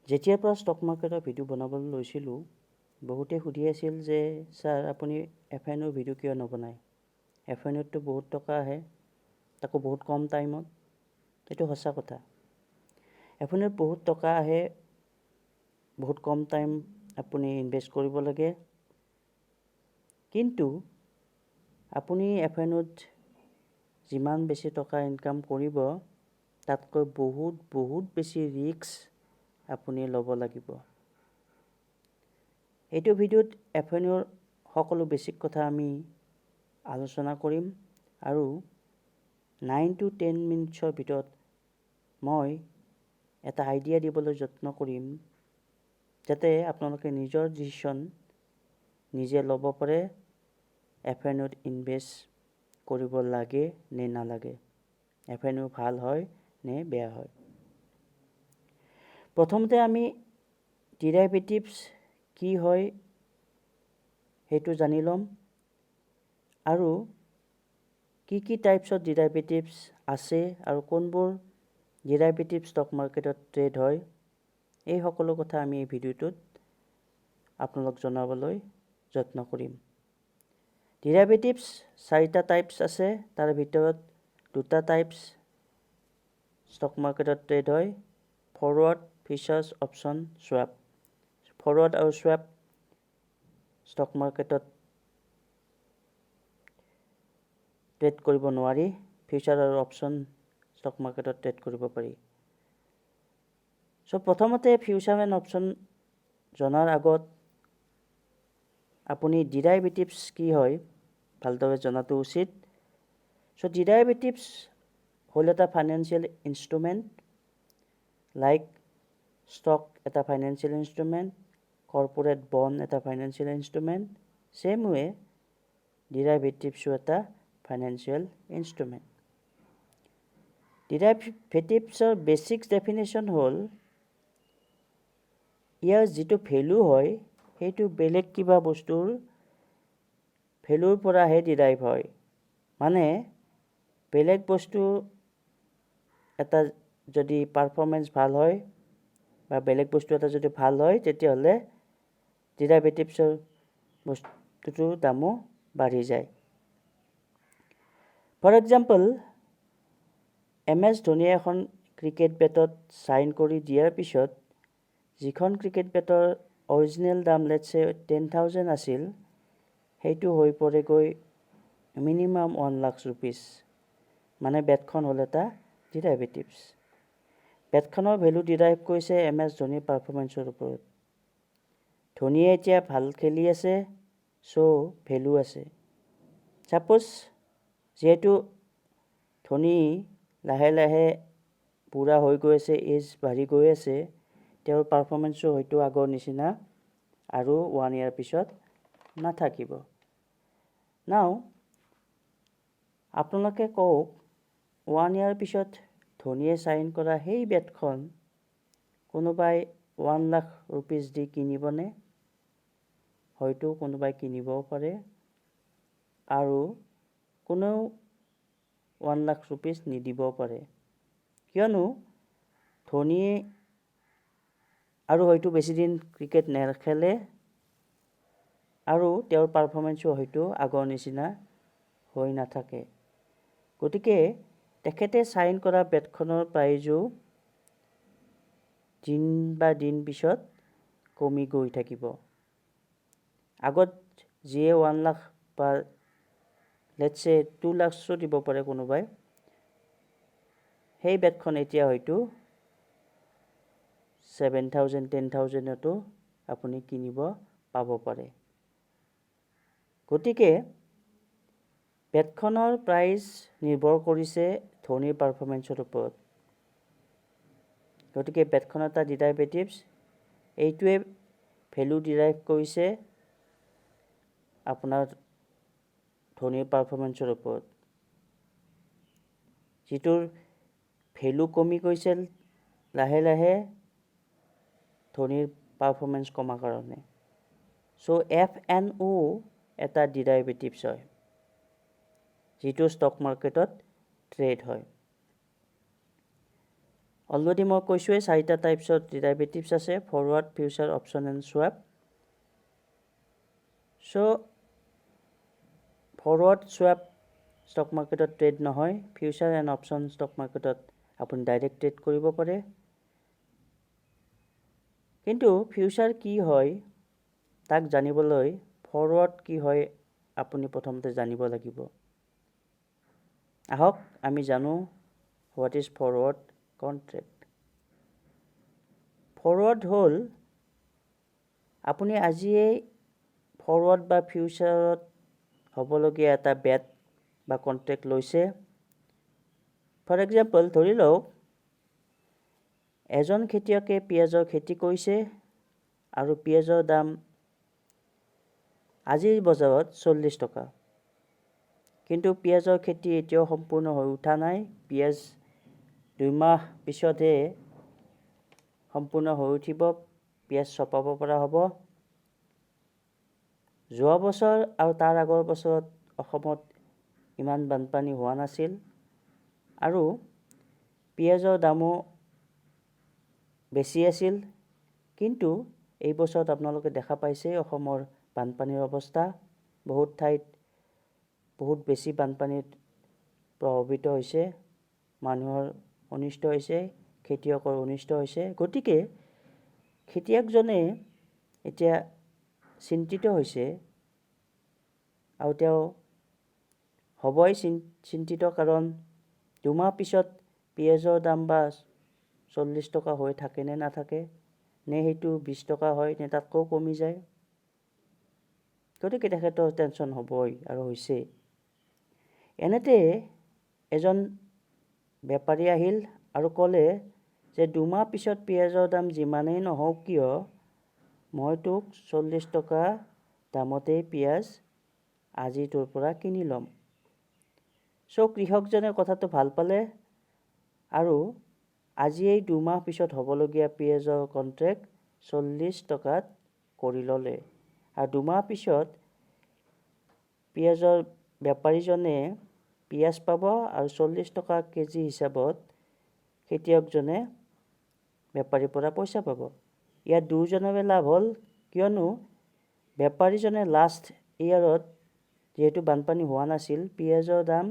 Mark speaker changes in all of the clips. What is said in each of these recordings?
Speaker 1: যেতিয়াৰ পৰা ষ্টক মাৰ্কেটৰ ভিডিঅ' বনাবলৈ লৈছিলোঁ বহুতে সুধি আছিল যে ছাৰ আপুনি এফআইএনৰ ভিডিঅ' কিয় নবনায়? এফআইএনততো বহুত টকা আহে, তাকো বহুত কম টাইমত। এইটো সঁচা কথা। এফআইএনত বহুত টকা আহে, বহুত কম টাইম আপুনি ইনভেষ্ট কৰিব লাগে। কিন্তু আপুনি এফআইএনত যিমান বেছি টকা ইনকাম কৰিব তাতকৈ বহুত বেছি ৰিস্ক আপুনি ল'ব লাগিব। এইটো ভিডিঅ'ত এফআইএনৰ সকলো বেছিক কথা আমি আলোচনা কৰিম আৰু 9 to 10 মিনিটছৰ ভিতৰত মই এটা আইডিয়া দিবলৈ যত্ন কৰিম যাতে আপোনালোকে নিজৰ ডিচিশ্যন নিজে ল'ব পাৰে এফআইএনত ইনভেষ্ট কৰিব লাগে নে নালাগে, এফআইএন ভাল হয় নে বেয়া হয়। প্ৰথমতে আমি ডেৰিভেটিভছ কি হয় সেইটো জানি ল'ম আৰু কি টাইপছৰ ডেৰিভেটিভছ আছে আৰু কোনবোৰ ডেৰিভেটিভ ষ্টক মাৰ্কেটত ট্ৰেড হয়, এই সকলো কথা আমি এই ভিডিঅ'টোত আপোনালোক জনাবলৈ যত্ন কৰিম। ডেৰিভেটিভছ 4টা টাইপছ আছে, তাৰ ভিতৰত 2টা টাইপছ ষ্টক মাৰ্কেটত ট্ৰেড হয়, ফৰৱাৰ্ড, ফিউচাৰ্ছ, অপশ্যন, স্বাপ। ফৰৱাৰ্ড আৰু স্বাপ ষ্টক মাৰ্কেটত ট্ৰেড কৰিব নোৱাৰি, ফিউচাৰ আৰু অপশ্যন ষ্টক মাৰ্কেটত ট্ৰেড কৰিব পাৰি। প্ৰথমতে ফিউচাৰ এণ্ড অপশ্যন জনাৰ আগত আপুনি ডেৰিভেটিভছ কি হয় ভালদৰে জনাটো উচিত। ডেৰিভেটিভছ হ'ল এটা ফাইনেন্সিয়েল ইনষ্ট্ৰুমেণ্ট, লাইক ষ্টক এটা ফাইনেন্সিয়েল ইনষ্ট্ৰুমেণ্ট, কৰ্পৰেট বণ্ড এটা ফাইনেন্সিয়েল ইনষ্ট্ৰুমেণ্ট, চেম ৱে ডেৰিভেটিভছো এটা ফাইনেন্সিয়েল ইনষ্ট্ৰুমেণ্ট। ডেৰিভেটিভছৰ বেছিক ডেফিনেশ্যন হ'ল ইয়াৰ যিটো ভেলু হয় সেইটো বেলেগ কিবা বস্তুৰ ভেলুৰ পৰাহে ডিৰাইভ হয়। মানে বেলেগ বস্তু এটা যদি পাৰফৰ্মেঞ্চ ভাল হয় বা বেলেগ বস্তু এটা যদি ভাল হয় তেতিয়াহ'লে ডেৰিভেটিভছৰ বস্তুটোৰ দামো বাঢ়ি যায়। ফৰ এক্সাম্পল, MS ধোনীয়ে এখন ক্ৰিকেট বেটত চাইন কৰি দিয়াৰ পিছত যিখন ক্ৰিকেট বেটৰ অৰিজিনেল দাম লেটছে 10,000 আছিল সেইটো হৈ পৰেগৈ মিনিমাম 1 লাখ ৰুপিজ। মানে বেটখন হ'ল এটা ডেৰিভেটিভছ। বেটখনৰ ভেলু ডিৰাইভ কৰিছে MS ধোনীৰ পাৰফৰ্মেঞ্চৰ ওপৰত। ধোনীয়ে এতিয়া ভাল খেলি আছে, ভেলু আছে। ছাপ'জ যিহেতু ধোনী লাহে লাহে বুঢ়া হৈ গৈ আছে, এজ বাঢ়ি গৈ আছে, তেওঁৰ পাৰফৰ্মেঞ্চো হয়তো আগৰ নিচিনা আৰু 1 year পিছত নাথাকিব। নাও আপোনালোকে কওক 1 year পিছত ধোনীয়ে চাইন কৰা সেই বেটখন কোনোবাই 1 লাখ ৰুপিজ দি কিনিবনে? হয়তো কোনোবাই কিনিবও পাৰে আৰু কোনেও 1 লাখ ৰুপিজ নিদিবও পাৰে, কিয়নো ধোনীয়ে আৰু হয়তো বেছিদিন ক্ৰিকেট নেখেলে আৰু তেওঁৰ পাৰফৰ্মেঞ্চো হয়তো আগৰ নিচিনা হৈ নাথাকে। গতিকে তেখেতে চাইন কৰা বেটখনৰ প্ৰাইজো দিন পিছত কমি গৈ থাকিব। আগত যিয়ে 1 লাখ বা লেটছে 2 লাখছো দিব পাৰে কোনোবাই, সেই বেটখন এতিয়া হয়তো 7,000 10,000তো আপুনি কিনিব পাব পাৰে। গতিকে বেটখনৰ প্ৰাইচ নিৰ্ভৰ কৰিছে ধোনীৰ পাৰফৰ্মেঞ্চৰ ওপৰত। গতিকে বেটখন এটা ডেৰিভেটিভছ, এইটোৱে ভেলু ডিৰাইভ কৰিছে আপোনাৰ ধোনীৰ পাৰফৰ্মেঞ্চৰ ওপৰত। যিটোৰ ভেলু কমি গৈছিল লাহে লাহে ধোনীৰ পাৰফৰ্মেঞ্চ কমাৰ কাৰণে। FNO এটা ডেৰিভেটিভছ হয় যিটো ষ্টক মাৰ্কেটত ট্ৰেড হয়। অলৰেডি মই কৈছোঁৱেই 4টা টাইপছৰ ডেৰিভেটিভছ আছে, forward, future, option and swap. So' forward swap stock মাৰ্কেটত ট্ৰেড নহয়, ফিউচাৰ এণ্ড অপশ্যন ষ্টক মাৰ্কেটত আপুনি ডাইৰেক্ট ট্ৰেড কৰিব পাৰে। কিন্তু ফিউচাৰ কি হয় তাক জানিবলৈ ফৰৱাৰ্ড কি হয় আপুনি প্ৰথমতে জানিব লাগিব। আহক আমি জানো what is forward contract. Forward হ'ল আপুনি আজিয়েই ফৰৱাৰ্ড বা ফিউচাৰত হ'বলগীয়া এটা বেট বা কণ্ট্ৰেক্ট লৈছে। ফৰ এক্সাম্পল ধৰি লওক এজন খেতিয়কে পিঁয়াজৰ খেতি কৰিছে আৰু পিঁয়াজৰ দাম আজিৰ বজাৰত 40 টকা। কিন্তু পিঁয়াজৰ খেতি এতিয়াও সম্পূৰ্ণ হৈ উঠা নাই, পিঁয়াজ 2 মাহ পিছতহে সম্পূৰ্ণ হৈ উঠিব, পিঁয়াজ চপাব পৰা হ'ব। যোৱা বছৰ আৰু তাৰ আগৰ বছৰত অসমত ইমান বানপানী হোৱা নাছিল আৰু পিঁয়াজৰ দামো বেছি আছিল। কিন্তু এই বছৰত আপোনালোকে দেখা পাইছে অসমৰ বানপানীৰ অৱস্থা, বহুত ঠাইত বহুত বেছি বানপানীত প্ৰভাৱিত হৈছে, মানুহৰ অনিষ্ট হৈছে, খেতিয়কৰ অনিষ্ট হৈছে। গতিকে খেতিয়কজনে এতিয়া চিন্তিত হৈছে আৰু তেওঁ হ'বই চিন্তিত, কাৰণ 2 মাহ পিছত পিঁয়াজৰ দাম বা 40 টকা হৈ থাকে নে নাথাকে, নে সেইটো 20 টকা হয় নে তাতকৈ কমি যায়। গতিকে তেখেতৰ টেনশ্যন হ'বই আৰু হৈছে। এনেতে এজন বেপাৰী আহিল আৰু ক'লে যে 2 মাহ পিছত পিঁয়াজৰ দাম যিমানেই নহওক কিয় মই তোক 40 টকা দামতেই পিঁয়াজ আজি তোৰ পৰা কিনি ল'ম। চ' কৃষকজনে কথাটো ভাল পালে আৰু আজিয়েই 2 মাহ পিছত হ'বলগীয়া পিঁয়াজৰ কণ্ট্ৰেক্ট 40 টকাত কৰি ল'লে। আৰু 2 মাহ পিছত পিঁয়াজৰ বেপাৰীজনে পিঁয়াজ পাব আৰু 40 টকা কেজি হিচাপত খেতিয়কজনে বেপাৰীৰ পৰা পইচা পাব। ইয়াত দুয়োজনৰে লাভ হ'ল, কিয়নো বেপাৰীজনে লাষ্ট ইয়াৰত যিহেতু বানপানী হোৱা নাছিল, পিঁয়াজৰ দাম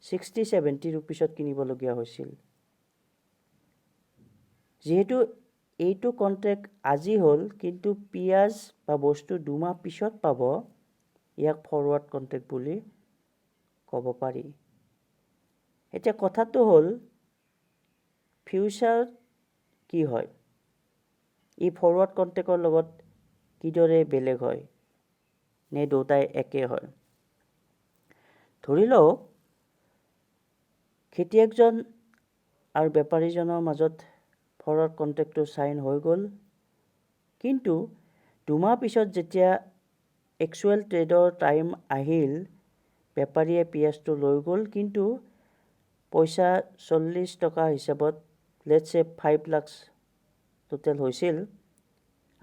Speaker 1: 60-70 ৰুপিছত কিনিবলগীয়া হৈছিল। যিহেতু এইটো কণ্ট্ৰেক্ট আজি হ'ল কিন্তু পিঁয়াজ বা বস্তু 2 মাহ পিছত পাব, ইয়াক ফৰৱাৰ্ড কণ্ট্ৰেক্ট বুলি ক'ব পাৰি। এতিয়া কথাটো হ'ল ফিউচাৰ কি হয়, ই ফৰৱাৰ্ড কণ্ট্ৰেক্টৰ লগত কিদৰে বেলেগ হয় নে দুটাই একে হয়। ধৰি লওক খেতিয়কজন আৰু বেপাৰীজনৰ মাজত ফৰৱাৰ্ড কণ্ট্ৰেক্টটো চাইন হৈ গ'ল, কিন্তু 2 মাহ পিছত যেতিয়া একচুৱেল ট্ৰেডৰ টাইম আহিল, বেপাৰীয়ে পিঁয়াজটো লৈ গ'ল, কিন্তু পইচা 40 টকা হিচাপত লেটছ চে 5 লাখ টোটেল হৈছিল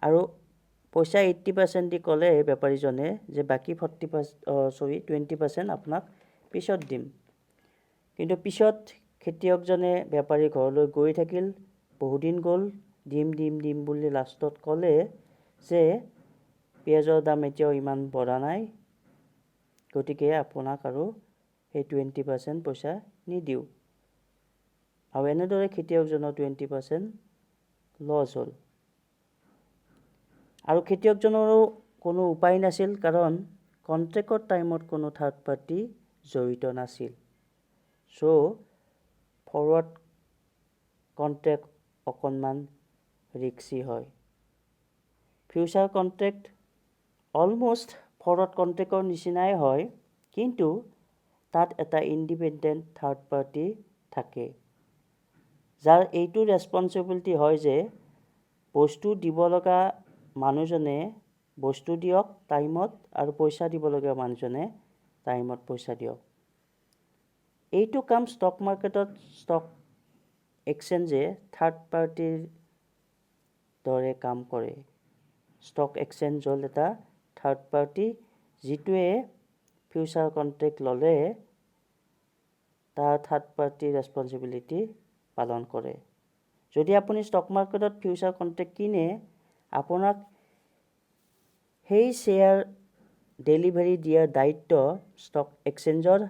Speaker 1: আৰু পইচা 80% দি ক'লে বেপাৰীজনে যে বাকী 20% আপোনাক পিছত দিম। কিন্তু পিছত খেতিয়কজনে বেপাৰীৰ ঘৰলৈ গৈ থাকিল, বহুদিন গ'ল, দিম বুলি লাষ্টত ক'লে যে পিঁয়াজৰ দাম এতিয়াও ইমান বঢ়া নাই, গতিকে আপোনাক আৰু সেই 20% পইচা নিদিওঁ। আৰু এনেদৰে খেতিয়কজনৰ 20% লছ হ'ল। আৰু খেতিয়কজনৰো কোনো উপায় নাছিল, কাৰণ কণ্ট্ৰেক্টৰ টাইমত কোনো থাৰ্ড পাৰ্টি জড়িত নাছিল। চ' ফৰৱাৰ্ড কণ্ট্ৰেক্ট অকণমান ৰিক্সি হয়। Future contract almost forward contractor নিচিনাই হয়, কিন্তু তাত এটা ইণ্ডিপেণ্ডেণ্ট থাৰ্ড পাৰ্টি থাকে, যাৰ এইটো ৰেছপনচিবিলিটি হয় যে বস্তু দিব লগা মানুহজনে বস্তু দিয়ক টাইমত আৰু পইচা দিবলগীয়া মানুহজনে টাইমত পইচা দিয়ক। এইটো কাম ষ্টক মাৰ্কেটত ষ্টক এক্সচেঞ্জে থাৰ্ড পাৰ্টিৰ দৰে কাম কৰে। ষ্টক এক্সচেঞ্জ হ'ল এটা থাৰ্ড পাৰ্টি, যিটোৱে ফিউচাৰ কণ্ট্ৰেক্ট ল'লে তাৰ থাৰ্ড পাৰ্টিৰ ৰেছপনচিবিলিটি পালন কৰে। যদি আপুনি ষ্টক মাৰ্কেটত ফিউচাৰ কণ্ট্ৰেক্ট কিনে, আপোনাক সেই শ্বেয়াৰ ডেলিভাৰী দিয়াৰ দায়িত্ব ষ্টক এক্সচেঞ্জৰ,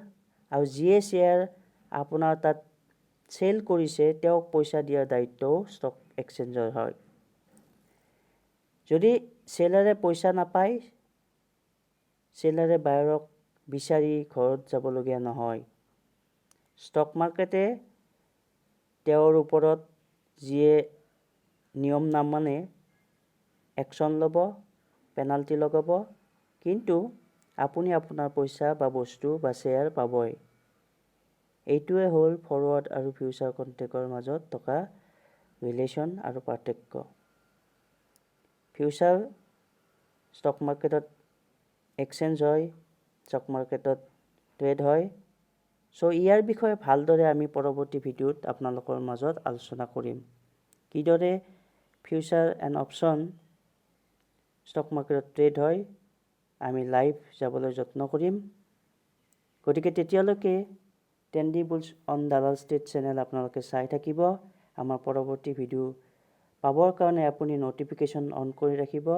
Speaker 1: আৰু যিয়ে শ্বেয়াৰ আপোনাৰ তাত চেল কৰিছে তেওঁক পইচা দিয়াৰ দায়িত্বও ষ্টক এক্সচেঞ্জৰ হয়। যদি চেলাৰে পইচা নাপায়, চেলাৰে বায়াৰক বিচাৰি ঘৰত যাবলগীয়া নহয়। ষ্টক মাৰ্কেটে তেওঁৰ ওপৰত যিয়ে নিয়ম নামানে একশ্যন ল'ব, পেনাল্টি লগাব, কিন্তু আপুনি আপোনাৰ পইচা বা বস্তু বা শ্বেয়াৰ পাবই। এইটোৱে হ'ল ফৰৱাৰ্ড আৰু ফিউচাৰ কণ্ট্ৰেক্টৰ মাজত থকা ৰিলেশ্যন আৰু পাৰ্থক্য। ফিউচাৰ ষ্টক মাৰ্কেটত এক্সচেঞ্জ হয়, ষ্টক মাৰ্কেটত ট্ৰেড হয়। ইয়াৰ বিষয়ে ভালদৰে আমি পৰৱৰ্তী ভিডিঅ'ত আপোনালোকৰ মাজত আলোচনা কৰিম। কিদৰে ফিউচাৰ এণ্ড অপশ্যন ষ্টক মাৰ্কেটত ট্ৰেড হয়, আমি লাইভ যাবলৈ যত্ন কৰিম। গতিকে তেতিয়ালৈকে ট্ৰেণ্ডি বুলছ অন দালাল ষ্টেট চেনেল আপোনালোকে চাই থাকিব। আমাৰ পৰৱৰ্তী ভিডিঅ' পাবৰ কাৰণে আপুনি ন'টিফিকেশ্যন অন কৰি ৰাখিব,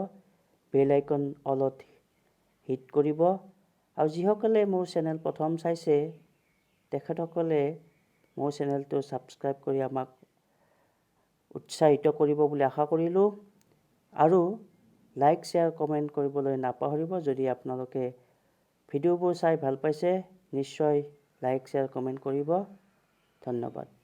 Speaker 1: বেল আইকন অলত হিট কৰিব, আৰু যিসকলে মোৰ চেনেল প্ৰথম চাইছে তেখেতসকলে মোৰ চেনেলটো ছাবস্ক্ৰাইব কৰি আমাক উৎসাহিত কৰিব বুলি আশা কৰিলোঁ। আৰু লাইক, শ্বেয়াৰ, কমেণ্ট কৰিবলৈ নাপাহৰিব। যদি আপোনালোকে ভিডিঅ'বোৰ চাই ভাল পাইছে, নিশ্চয় লাইক, শ্বেয়াৰ, কমেণ্ট কৰিব। ধন্যবাদ।